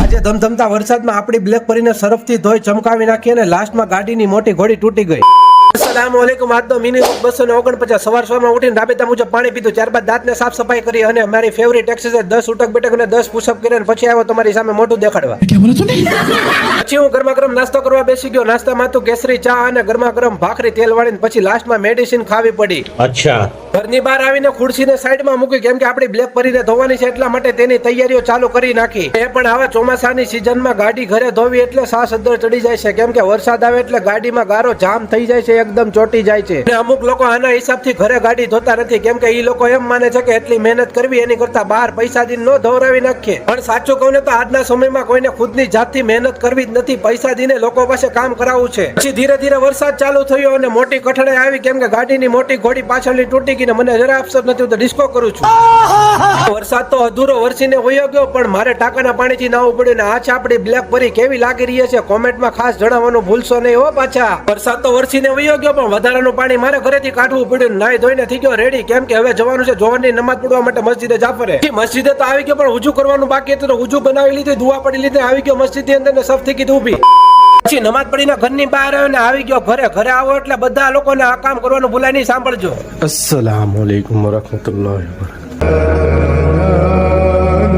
આજે ધમધમતા વરસાદમાં આપણી બ્લેક પરીને સરફથી ધોઈ ચમકાવી નાખી અને લાસ્ટમાં ગાડીની મોટી ઘોડી તૂટી ગઈ. અસલામુઅલૈકુમ. આજનો મિનિ 249 સવારમાં ઉઠીને રાબેતા મુજબ પાણી પીધું, ત્યારબાદ દાંતને સાફ સફાઈ કરી અને મારી ફેવરિટ એક્સરસાઇઝ 10 ઉઠક બેઠક અને 10 પુશઅપ કરીને પછી આવ્યો તમારી સામે મોઢું દેખાડવા. પછી હું ગરમા ગરમ નાસ્તો કરવા બેસી ગયો. નાસ્તામાં તો કેસરી ચા અને ગરમા ગરમ ભાખરી તેલ વાળીને પછી લાસ્ટમાં મેડિસિન ખાવી પડી. અચ્છા. ઘરની બહાર આવીને ખુરશીને સાઈડમાં મૂકી, કેમ કે આપણી બ્લેક પરીને ધોવાની છે એટલા માટે તેની તૈયારીઓ ચાલુ કરી નાખી. એ પણ આવા ચોમાસાની સિઝનમાં ગાડી ઘરે ધોવી એટલે સાસ અદ્દર ચડી જાય છે, કેમ કે વરસાદ આવે એટલે ગાડીમાં ગારો જામ થઈ જાય છે, એકદમ ચોટી જાય છે. અને અમુક લોકો આના હિસાબથી ઘરે ગાડી ધોતા નથી, કેમ કે એ લોકો એમ માને છે કે એટલી મહેનત કરવી એની કરતા બહાર પૈસા દીને નો ધોરાવી નાખીએ. પણ સાચું કહું ને તો આજના સમયમાં કોઈને ખુદની જાતથી મહેનત કરવી જ નથી, પૈસા દીને લોકો પાસે કામ કરાવવું છે. પછી ધીરે ધીરે વરસાદ ચાલુ થયો અને મોટી કઠણાઈ આવી, કેમ કે ગાડીની મોટી ઘોડી પાછળની તૂટી ગઈ ને મને જરા અફસોસ નથી, તો ડિસ્કો કરું છું. વરસાદ તો અધૂરો વરસીને વયો ગયો, પણ મારે ટાંકાના પાણીથી નાવું પડ્યું ને આ છે આપણી બ્લેક પરી કેવી લાગી રહી છે કોમેન્ટમાં ખાસ જણાવવાનું ભૂલશો નહીં હો. પાછા વરસાદ તો વરસીને વયો ગયો, પણ વધારાનું પાણી મારે ઘરેથી કાઢવું પડ્યું. નાઈ ધોઈને થઈ ગયો રેડી, કેમ કે હવે જવાનું છે જોહરની નમાઝ પડવા માટે મસ્જિદે જાફરે. મસ્જિદે તો આવી ગયો, પણ હુજુ કરવાનું બાકી હતું તો હુજુ બનાવી લીધી, દુઆ પડી લીધી, આવી ગયો મસ્જિદની અંદર ને સફથી કીધું ઊભી. પછી નમાઝ પડીને ઘરની બહાર આવ્યો ને આવી ગયો ઘરે. ઘરે આવો એટલે બધા લોકોને આ કામ કરવાનું ભૂલાય નહીં, સાંભળજો. अस्सलाम वालेकुम वरहमतुल्लाहि वबरकातुहू।